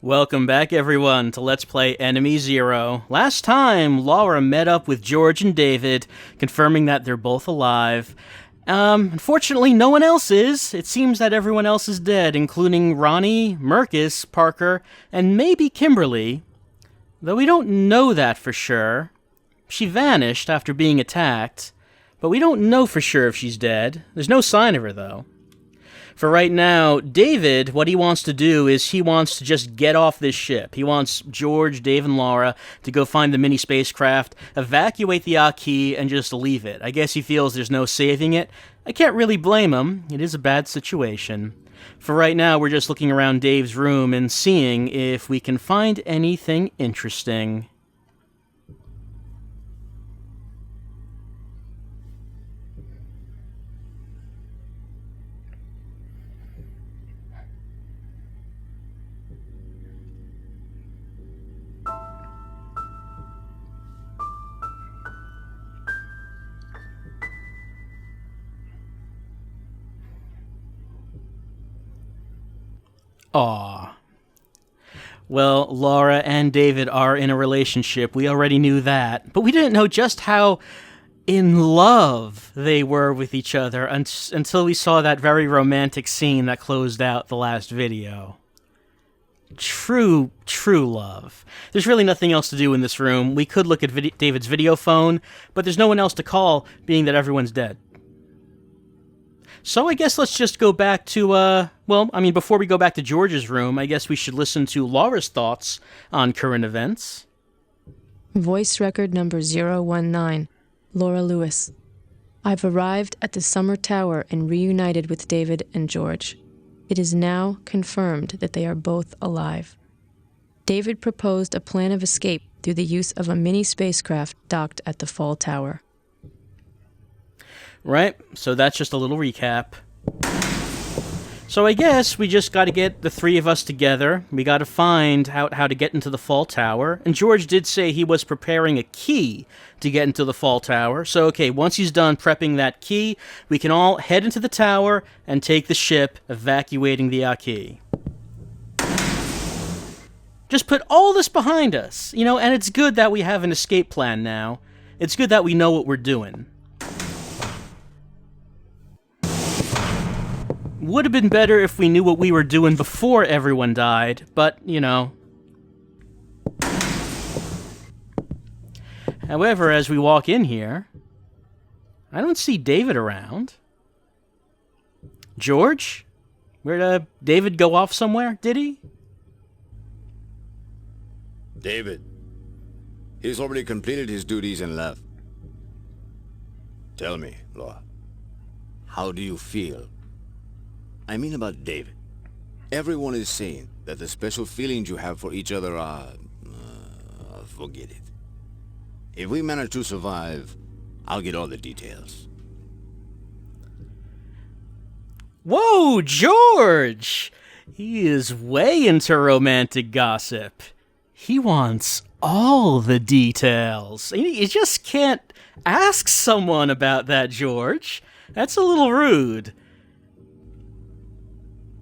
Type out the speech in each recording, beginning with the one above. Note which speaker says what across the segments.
Speaker 1: Welcome back, everyone, to Let's Play Enemy Zero. Last time, Laura met up with George and David, confirming that they're both alive. Unfortunately, no one else is. It seems that everyone else is dead, including Ronnie, Marcus, Parker, and maybe Kimberly. Though we don't know that for sure. She vanished after being attacked, but we don't know for sure if she's dead. There's no sign of her, though. For right now, David, what he wants to do is he wants to just get off this ship. He wants George, Dave, and Laura to go find the mini spacecraft, evacuate the Aki, and just leave it. I guess he feels there's no saving it. I can't really blame him. It is a bad situation. For right now, we're just looking around Dave's room and seeing if we can find anything interesting. Aw. Well, Laura and David are in a relationship. We already knew that. But we didn't know just how in love they were with each other until we saw that very romantic scene that closed out the last video. True love. There's really nothing else to do in this room. We could look at David's video phone, but there's no one else to call, being that everyone's dead. So I guess let's just go back to, before we go back to George's room, I guess we should listen to Laura's thoughts on current events.
Speaker 2: Voice record number 019, Laura Lewis. I've arrived at the Summer Tower and reunited with David and George. It is now confirmed that they are both alive. David proposed a plan of escape through the use of a mini spacecraft docked at the Fall Tower.
Speaker 1: Right, so that's just a little recap. So I guess we just gotta get the three of us together. We gotta find out how to get into the Fall Tower. And George did say he was preparing a key to get into the Fall Tower. So okay, once he's done prepping that key, we can all head into the tower and take the ship, evacuating the Aki. Just put all this behind us, and it's good that we have an escape plan now. It's good that we know what we're doing. Would have been better if we knew what we were doing before everyone died, but, However, as we walk in here, I don't see David around. George? Where'd David go off somewhere, did he?
Speaker 3: David. He's already completed his duties and left. Tell me, Laura, how do you feel? I mean about David. Everyone is saying that the special feelings you have for each other are... forget it. If we manage to survive, I'll get all the details.
Speaker 1: Whoa, George! He is way into romantic gossip. He wants all the details. You just can't ask someone about that, George. That's a little rude.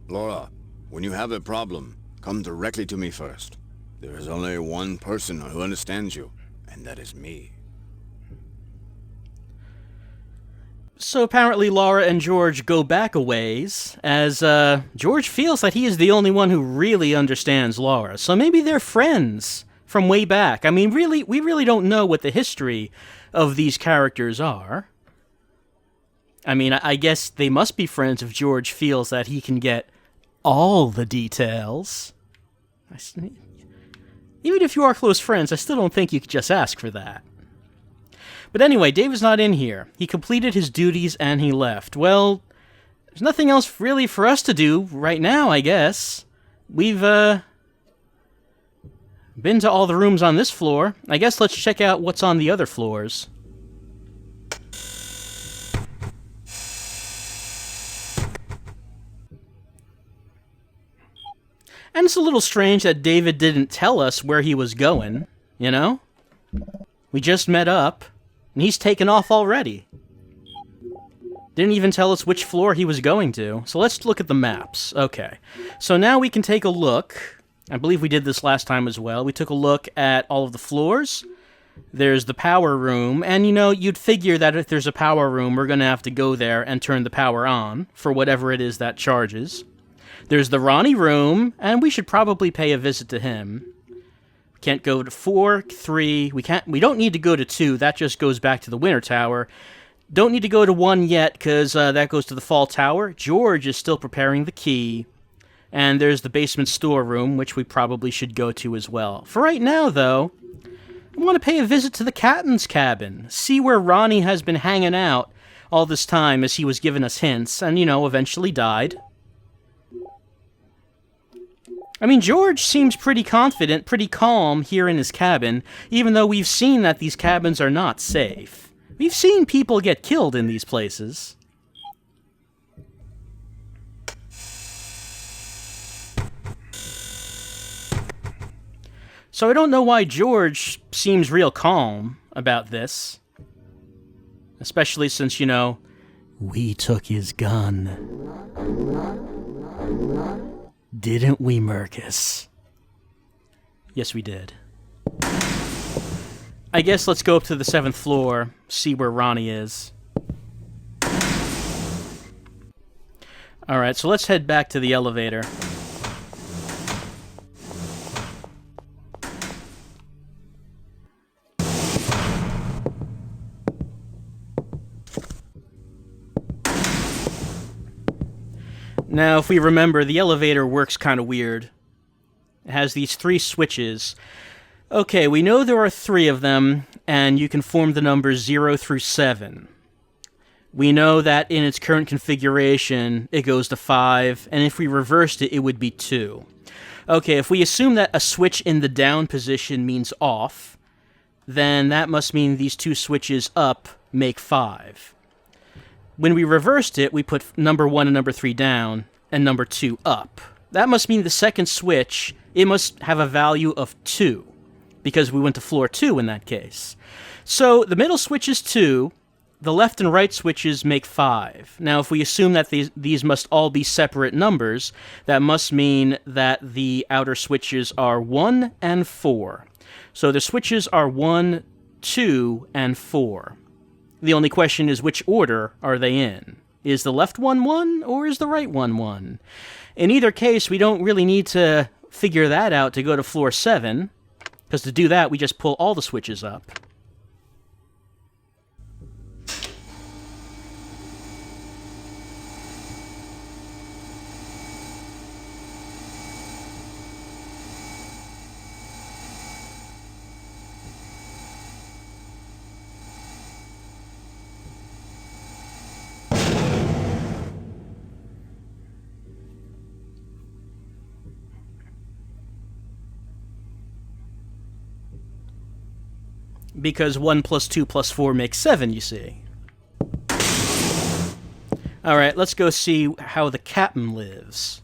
Speaker 3: Laura, when you have a problem, come directly to me first. There is only one person who understands you, and that is me.
Speaker 1: So apparently Laura and George go back a ways, as George feels that he is the only one who really understands Laura. So maybe they're friends from way back. I mean, we really don't know what the history of these characters are. I mean, I guess they must be friends if George feels that he can get all the details. Even if you are close friends, I still don't think you could just ask for that. But anyway, David's not in here. He completed his duties and he left. Well, there's nothing else really for us to do right now, I guess. We've, been to all the rooms on this floor. I guess let's check out what's on the other floors. And it's a little strange that David didn't tell us where he was going, We just met up, and he's taken off already. Didn't even tell us which floor he was going to. So let's look at the maps. Okay. So now we can take a look I believe we did this last time as well. We took a look at all of the floors. There's the power room, and you'd figure that if there's a power room, we're going to have to go there and turn the power on for whatever it is that charges. There's the Ronnie room, and we should probably pay a visit to him. We can't go to 4, 3, we don't need to go to 2, that just goes back to the Winter Tower. Don't need to go to 1 yet, because that goes to the Fall Tower. George is still preparing the key. And there's the basement storeroom, which we probably should go to as well. For right now, though, I want to pay a visit to the captain's cabin, see where Ronnie has been hanging out all this time as he was giving us hints, and, eventually died. I mean, George seems pretty confident, pretty calm here in his cabin, even though we've seen that these cabins are not safe. We've seen people get killed in these places. So I don't know why George seems real calm about this. Especially since, we took his gun. Didn't we, Mercus? Yes, we did. I guess let's go up to the 7th floor, see where Ronnie is. Alright, so let's head back to the elevator. Now, if we remember, the elevator works kind of weird. It has these 3 switches. Okay, we know there are 3 of them, and you can form the numbers 0 through 7. We know that in its current configuration, it goes to 5, and if we reversed it, it would be 2. Okay, if we assume that a switch in the down position means off, then that must mean these 2 switches up make 5. When we reversed it, we put number 1 and number 3 down, and number 2 up. That must mean the second switch, it must have a value of 2, because we went to floor 2 in that case. So the middle switch is 2, the left and right switches make 5. Now, if we assume that these must all be separate numbers, that must mean that the outer switches are 1 and 4. So the switches are 1, 2, and 4. The only question is, which order are they in? Is the left one 1, or is the right one 1? In either case, we don't really need to figure that out to go to floor 7, because to do that, we just pull all the switches up. Because 1 plus 2 plus 4 makes 7, you see. Alright, let's go see how the captain lives.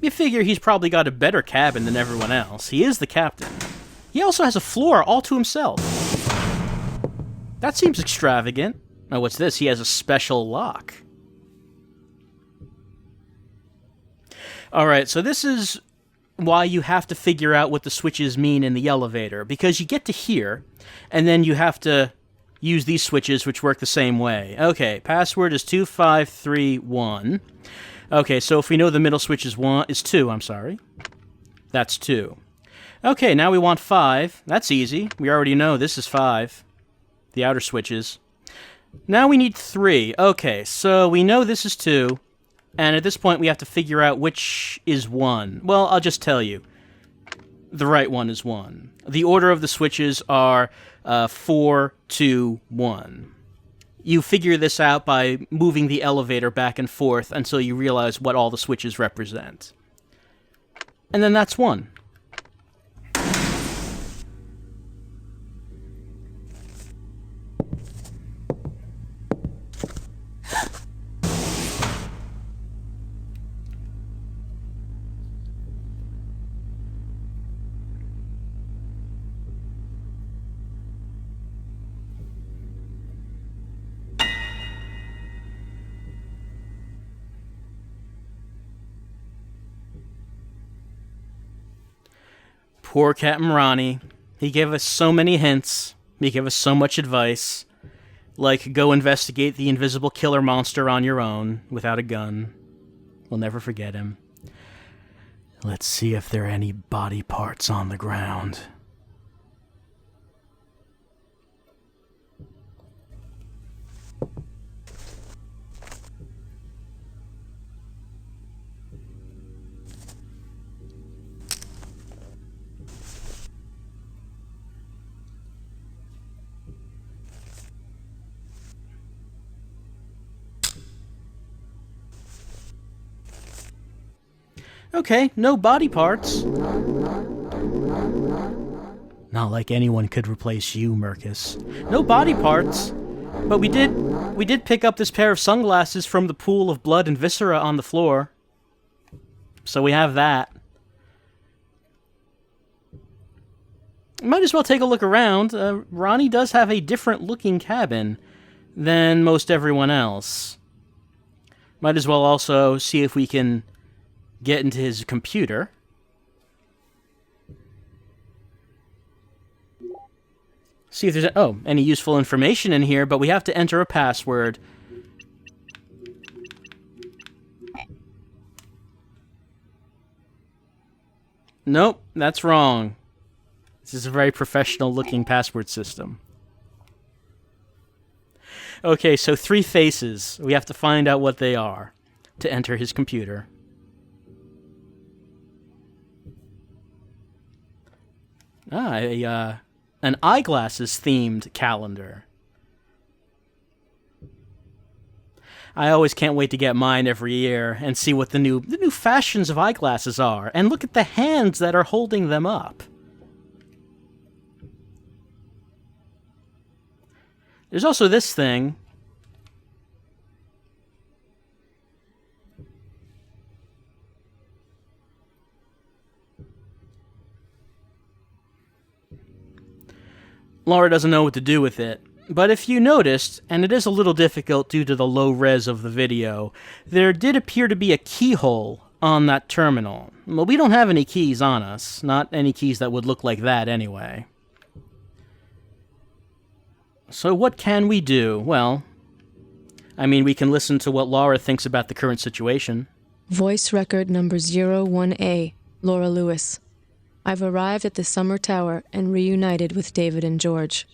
Speaker 1: You figure he's probably got a better cabin than everyone else. He is the captain. He also has a floor all to himself. That seems extravagant. Oh, what's this? He has a special lock. Alright, so this is why you have to figure out what the switches mean in the elevator, because you get to here, and then you have to use these switches, which work the same way. Okay, password is 2531. Okay, so if we know the middle switch is 2, I'm sorry. That's 2. Okay, now we want 5. That's easy. We already know this is 5. The outer switches. Now we need 3. Okay, so we know this is 2. And at this point, we have to figure out which is 1. Well, I'll just tell you. The right one is 1. The order of the switches are 4, 2, 1. You figure this out by moving the elevator back and forth until you realize what all the switches represent. And then that's 1. Poor Captain Ronnie. He gave us so many hints. He gave us so much advice. Like, go investigate the invisible killer monster on your own, without a gun. We'll never forget him. Let's see if there are any body parts on the ground. Okay, no body parts. Not like anyone could replace you, Mercus. No body parts. But we did pick up this pair of sunglasses from the pool of blood and viscera on the floor. So we have that. Might as well take a look around. Ronnie does have a different looking cabin than most everyone else. Might as well also see if we can get into his computer. See if there's any useful information in here, but we have to enter a password. Nope, that's wrong. This is a very professional looking password system. Okay, so 3 faces. We have to find out what they are to enter his computer. An eyeglasses-themed calendar. I always can't wait to get mine every year and see what the new fashions of eyeglasses are, and look at the hands that are holding them up. There's also this thing. Laura doesn't know what to do with it, but if you noticed, and it is a little difficult due to the low res of the video, there did appear to be a keyhole on that terminal. Well, we don't have any keys on us, not any keys that would look like that anyway. So what can we do? Well, I mean, we can listen to what Laura thinks about the current situation.
Speaker 2: Voice record number 01A, Laura Lewis. I've arrived at the Summer Tower and reunited with David and George.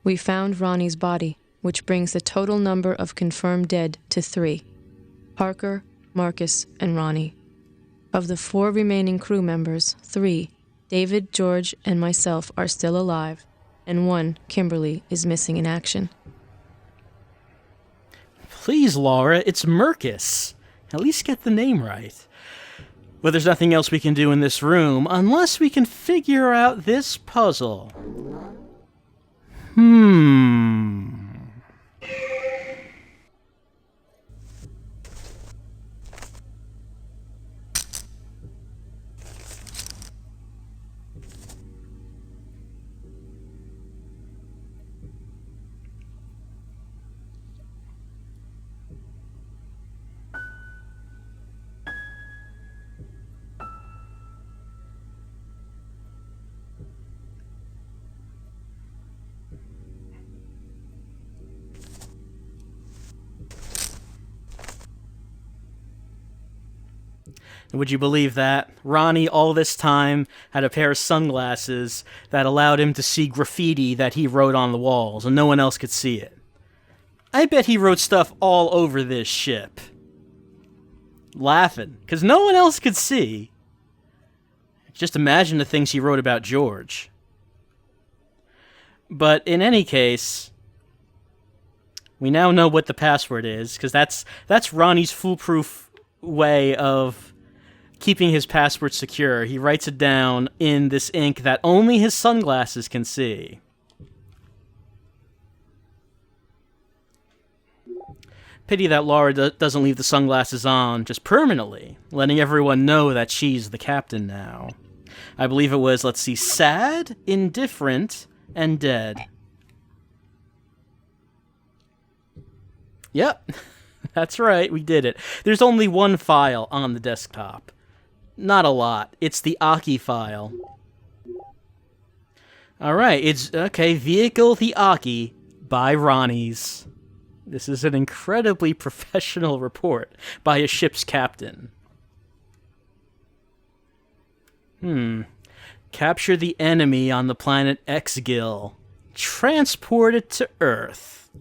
Speaker 2: We found Ronnie's body, which brings the total number of confirmed dead to 3. Parker, Marcus, and Ronnie. Of the 4 remaining crew members, 3, David, George, and myself are still alive, and 1, Kimberly, is missing in action.
Speaker 1: Please, Laura, it's Mercus. At least get the name right. But there's nothing else we can do in this room unless we can figure out this puzzle. Would you believe that? Ronnie, all this time, had a pair of sunglasses that allowed him to see graffiti that he wrote on the walls, and no one else could see it. I bet he wrote stuff all over this ship. Laughing, because no one else could see. Just imagine the things he wrote about George. But in any case, we now know what the password is, because that's Ronnie's foolproof way of keeping his password secure. He writes it down in this ink that only his sunglasses can see. Pity that Laura doesn't leave the sunglasses on just permanently, letting everyone know that she's the captain now. I believe it was, let's see, sad, indifferent, and dead. Yep, that's right, we did it. There's only one file on the desktop. Not a lot. It's the Aki File. All right, it's okay. Vehicle the Aki by Ronnie's. This is an incredibly professional report by a ship's captain. Capture the enemy on the planet Exgil. Transport it to Earth.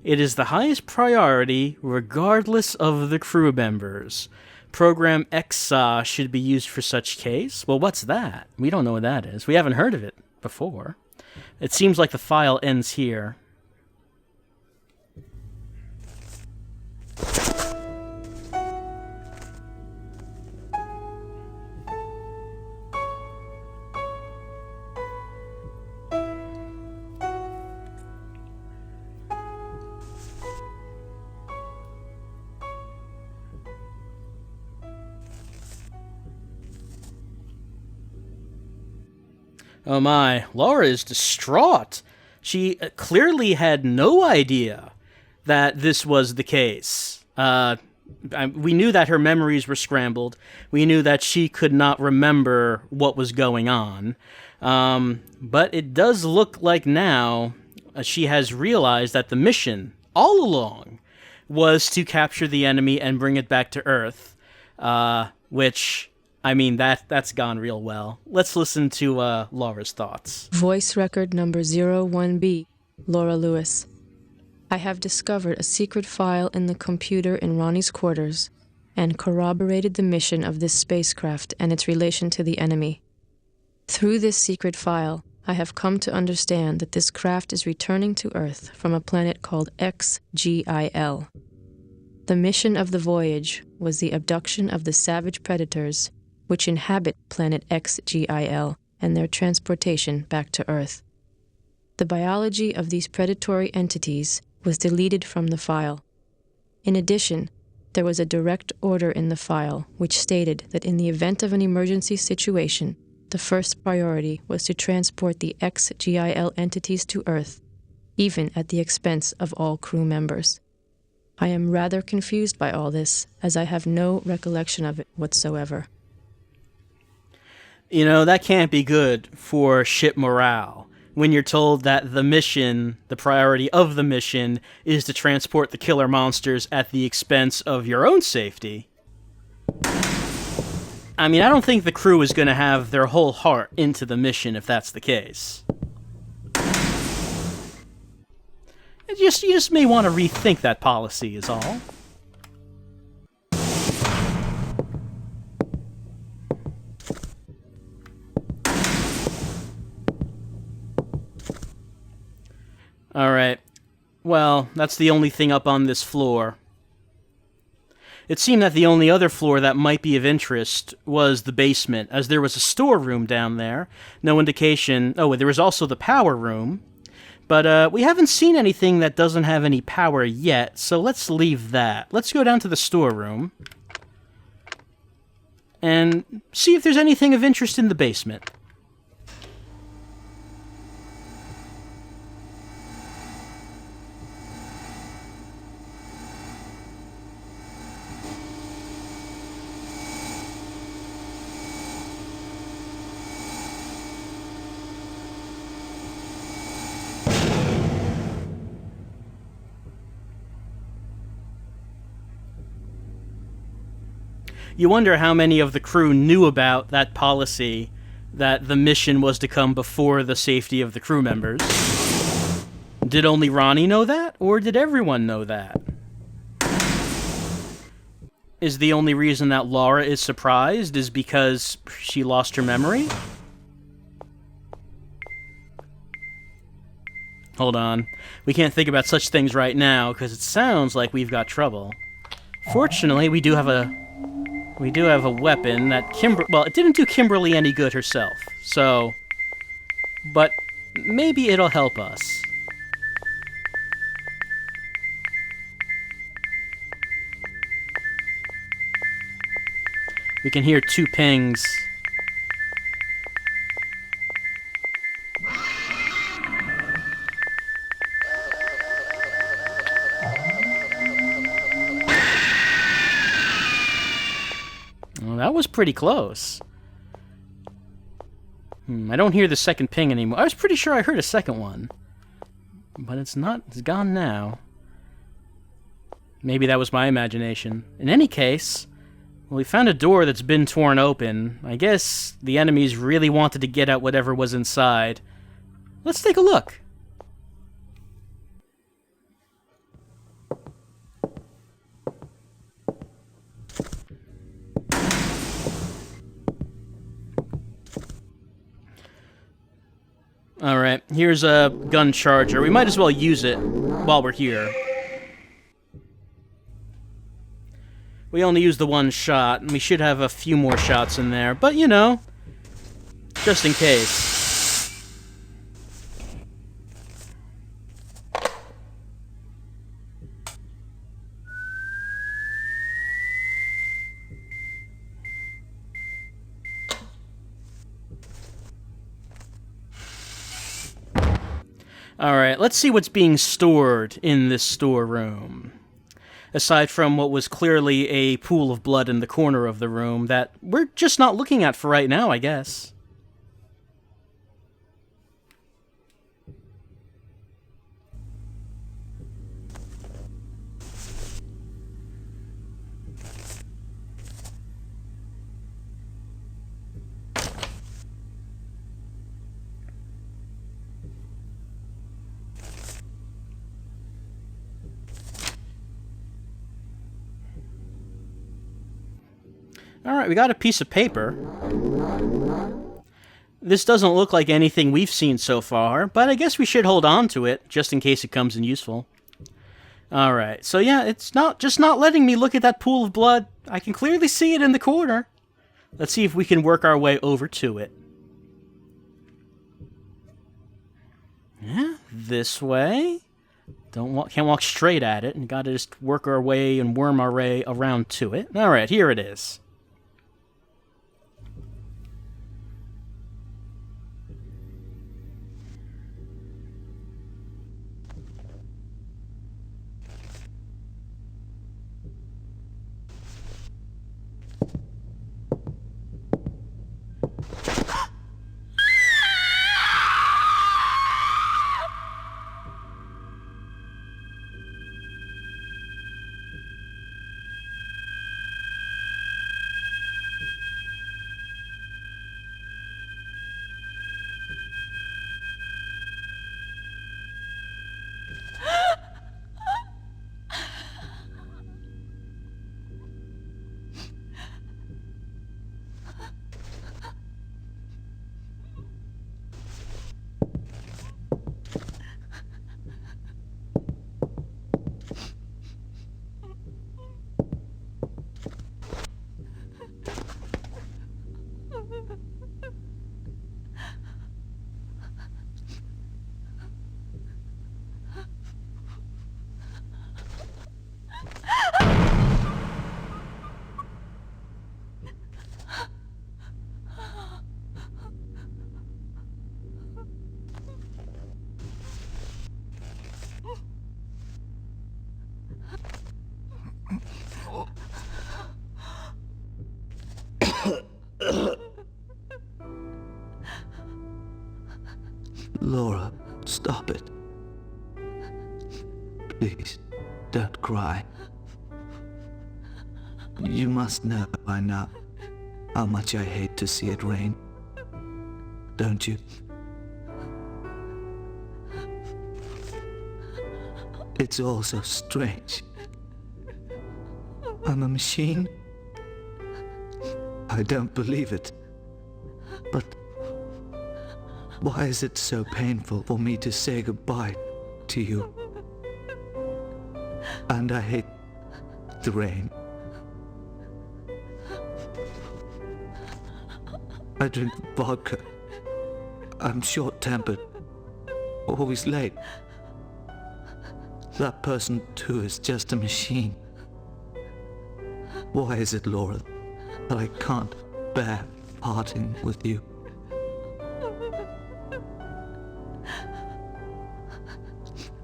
Speaker 1: It is the highest priority, regardless of the crew members. Program EXA should be used for such case. Well, what's that? We don't know what that is. We haven't heard of it before. It seems like the file ends here. Oh my, Laura is distraught. She clearly had no idea that this was the case. We knew that her memories were scrambled. We knew that she could not remember what was going on. But it does look like now she has realized that the mission, all along, was to capture the enemy and bring it back to Earth, which... I mean, that's gone real well. Let's listen to Laura's thoughts.
Speaker 2: Voice record number 01B, Laura Lewis. I have discovered a secret file in the computer in Ronnie's quarters and corroborated the mission of this spacecraft and its relation to the enemy. Through this secret file, I have come to understand that this craft is returning to Earth from a planet called XGIL. The mission of the voyage was the abduction of the savage predators which inhabit planet XGIL and their transportation back to Earth. The biology of these predatory entities was deleted from the file. In addition, there was a direct order in the file which stated that in the event of an emergency situation, the first priority was to transport the XGIL entities to Earth, even at the expense of all crew members. I am rather confused by all this, as I have no recollection of it whatsoever.
Speaker 1: You know, that can't be good for ship morale when you're told that the mission, the priority of the mission, is to transport the killer monsters at the expense of your own safety. I mean, I don't think the crew is going to have their whole heart into the mission if that's the case. You just may want to rethink that policy is all. Alright, well, that's the only thing up on this floor. It seemed that the only other floor that might be of interest was the basement, as there was a storeroom down there. No indication... Oh, there was also the power room. But we haven't seen anything that doesn't have any power yet, so let's leave that. Let's go down to the storeroom and see if there's anything of interest in the basement. You wonder how many of the crew knew about that policy, that the mission was to come before the safety of the crew members. Did only Ronnie know that, or did everyone know that? Is the only reason that Laura is surprised is because she lost her memory? Hold on. We can't think about such things right now, because it sounds like we've got trouble. Fortunately, we do have a weapon that well, it didn't do Kimberly any good herself, so... But maybe it'll help us. We can hear 2 pings. Well, that was pretty close. I don't hear the second ping anymore. I was pretty sure I heard a second one. But it's not. It's gone now. Maybe that was my imagination. In any case, well, we found a door that's been torn open. I guess the enemies really wanted to get at whatever was inside. Let's take a look. Alright, here's a gun charger. We might as well use it while we're here. We only used the one shot, and we should have a few more shots in there, but you know, just in case. Alright, let's see what's being stored in this storeroom. Aside from what was clearly a pool of blood in the corner of the room that we're just not looking at for right now, I guess. Alright, we got a piece of paper. This doesn't look like anything we've seen so far, but I guess we should hold on to it, just in case it comes in useful. Alright, so yeah, it's not letting me look at that pool of blood. I can clearly see it in the corner. Let's see if we can work our way over to it. Yeah, this way. Can't walk straight at it, and gotta just work our way and worm our way around to it. Alright, here it is.
Speaker 4: Laura, stop it. Please, don't cry. You must know by now how much I hate to see it rain. Don't you? It's all so strange. I'm a machine. I don't believe it. But why is it so painful for me to say goodbye to you? And I hate the rain. I drink vodka. I'm short-tempered. Always late. That person too is just a machine. Why is it, Laura, that I can't bear parting with you?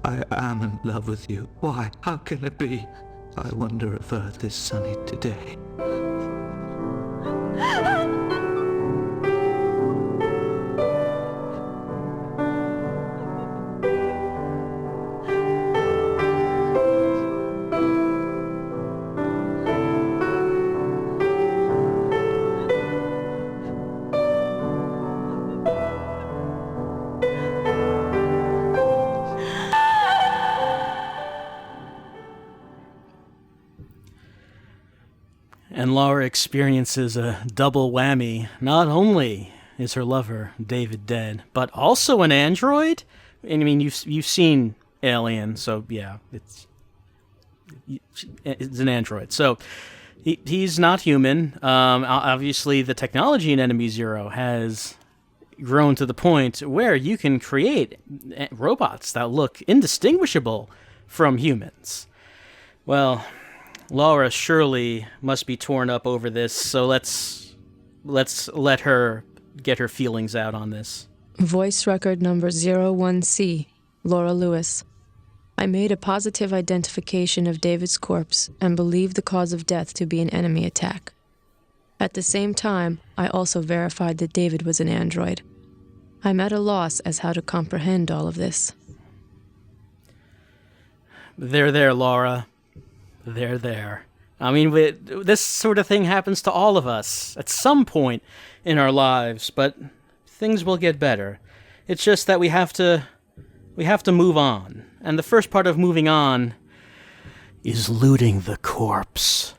Speaker 4: I am in love with you. Why? How can it be? I wonder if Earth is sunny today.
Speaker 1: And Laura experiences a double whammy. Not only is her lover, David, dead, but also an android? I mean, you've seen Alien, so yeah, it's an android. So he's not human. Obviously, the technology in Enemy Zero has grown to the point where you can create robots that look indistinguishable from humans. Well, Laura surely must be torn up over this, so let's let her get her feelings out on this.
Speaker 2: Voice record number 01C, Laura Lewis. I made a positive identification of David's corpse and believed the cause of death to be an enemy attack. At the same time, I also verified that David was an android. I'm at a loss as how to comprehend all of this.
Speaker 1: There, Laura. There. I mean, this sort of thing happens to all of us at some point in our lives, but things will get better. It's just that we have to move on. And the first part of moving on is looting the corpse.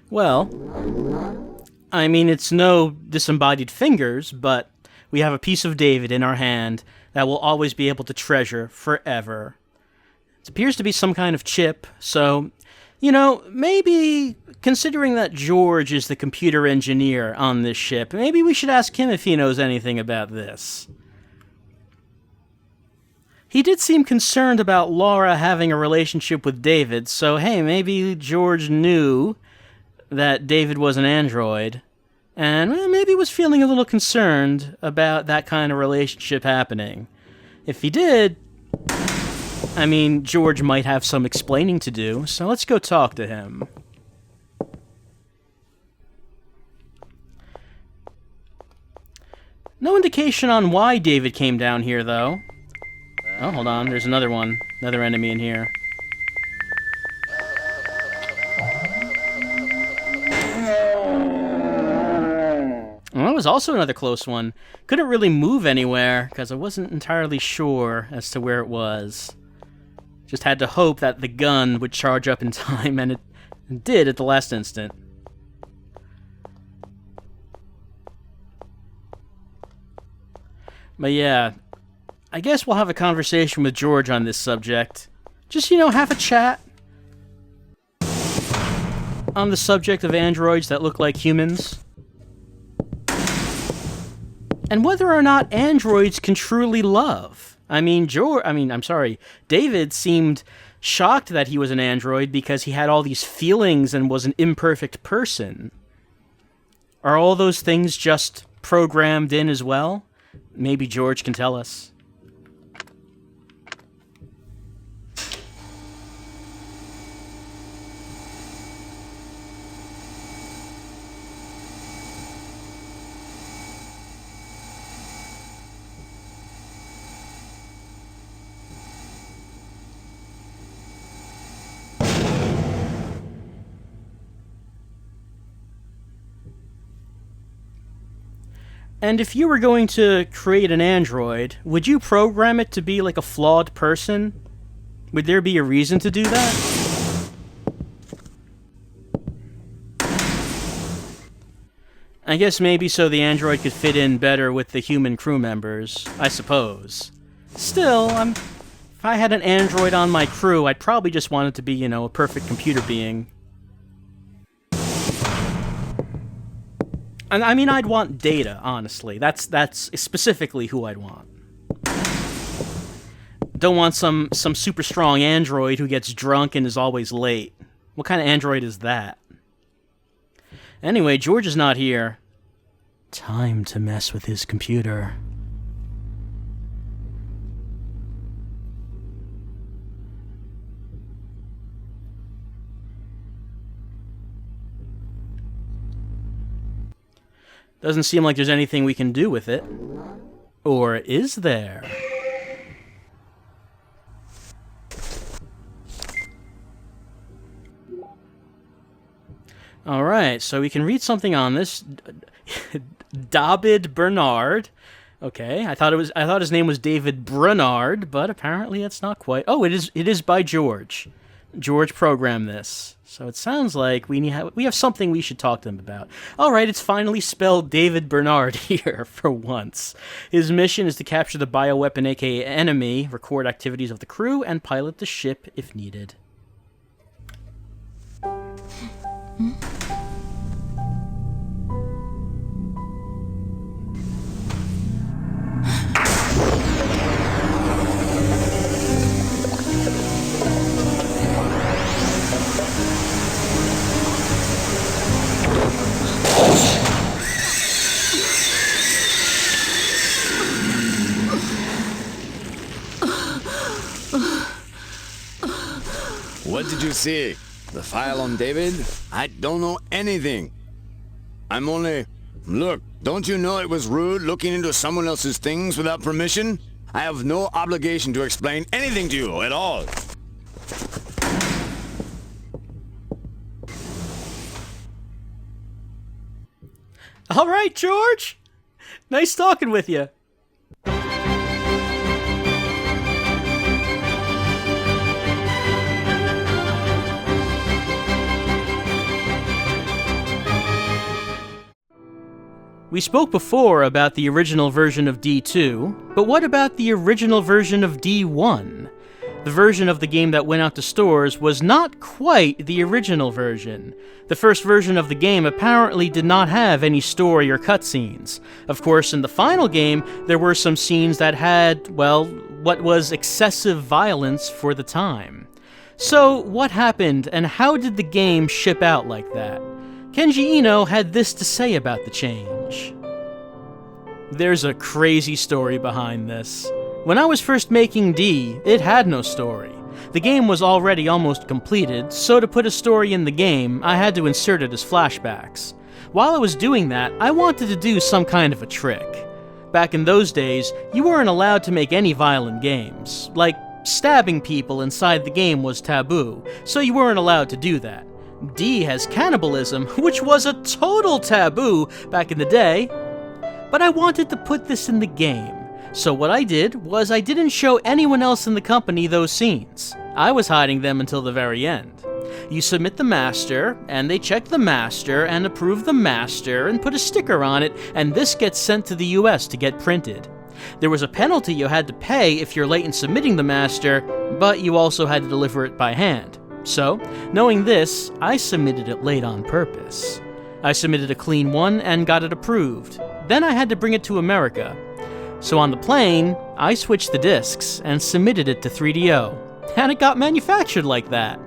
Speaker 1: Well, I mean, it's no disembodied fingers, but we have a piece of David in our hand that we'll always be able to treasure forever. It appears to be some kind of chip, so, maybe, considering that George is the computer engineer on this ship, maybe we should ask him if he knows anything about this. He did seem concerned about Laura having a relationship with David, so hey, maybe George knew that David was an android, and maybe was feeling a little concerned about that kind of relationship happening. If he did, I mean, George might have some explaining to do, so let's go talk to him. No indication on why David came down here, though. Oh, hold on, there's another one. Another enemy in here. Well, that was also another close one. Couldn't really move anywhere, because I wasn't entirely sure as to where it was. Just had to hope that the gun would charge up in time, and it did at the last instant. But yeah, I guess we'll have a conversation with George on this subject. Just, have a chat on the subject of androids that look like humans. And whether or not androids can truly love. David seemed shocked that he was an android because he had all these feelings and was an imperfect person. Are all those things just programmed in as well? Maybe George can tell us. And if you were going to create an android, would you program it to be like a flawed person? Would there be a reason to do that? I guess maybe so the android could fit in better with the human crew members, I suppose. Still, if I had an android on my crew, I'd probably just want it to be, a perfect computer being. And I mean, I'd want Data, honestly. That's specifically who I'd want. Don't want some super strong android who gets drunk and is always late. What kind of android is that? Anyway, George is not here. Time to mess with his computer. Doesn't seem like there's anything we can do with it. Or is there? Alright, so we can read something on this. David Bernard. Okay, I thought his name was David Bernard, but apparently it's not quite. Oh, it is by George. George programmed this. So it sounds like we have something we should talk to him about. All right, it's finally spelled David Bernard here for once. His mission is to capture the bioweapon, aka enemy, record activities of the crew, and pilot the ship if needed.
Speaker 3: What did you see? The file on David? I don't know anything. I'm only... Look, don't you know it was rude looking into someone else's things without permission? I have no obligation to explain anything to you at all.
Speaker 1: All right, George. Nice talking with you. We spoke before about the original version of D2, but what about the original version of D1? The version of the game that went out to stores was not quite the original version. The first version of the game apparently did not have any story or cutscenes. Of course, in the final game, there were some scenes that had, well, what was excessive violence for the time. So, what happened, and how did the game ship out like that? Kenji Eno had this to say about the change. There's a crazy story behind this. When I was first making D, it had no story. The game was already almost completed, so to put a story in the game, I had to insert it as flashbacks. While I was doing that, I wanted to do some kind of a trick. Back in those days, you weren't allowed to make any violent games. Like, stabbing people inside the game was taboo, so you weren't allowed to do that. D has cannibalism, which was a total taboo back in the day. But I wanted to put this in the game. So what I did was I didn't show anyone else in the company those scenes. I was hiding them until the very end. You submit the master, and they check the master and approve the master and put a sticker on it, and this gets sent to the US to get printed. There was a penalty you had to pay if you're late in submitting the master, but you also had to deliver it by hand. So, knowing this, I submitted it late on purpose. I submitted a clean one and got it approved. Then I had to bring it to America. So on the plane, I switched the discs and submitted it to 3DO. And it got manufactured like that.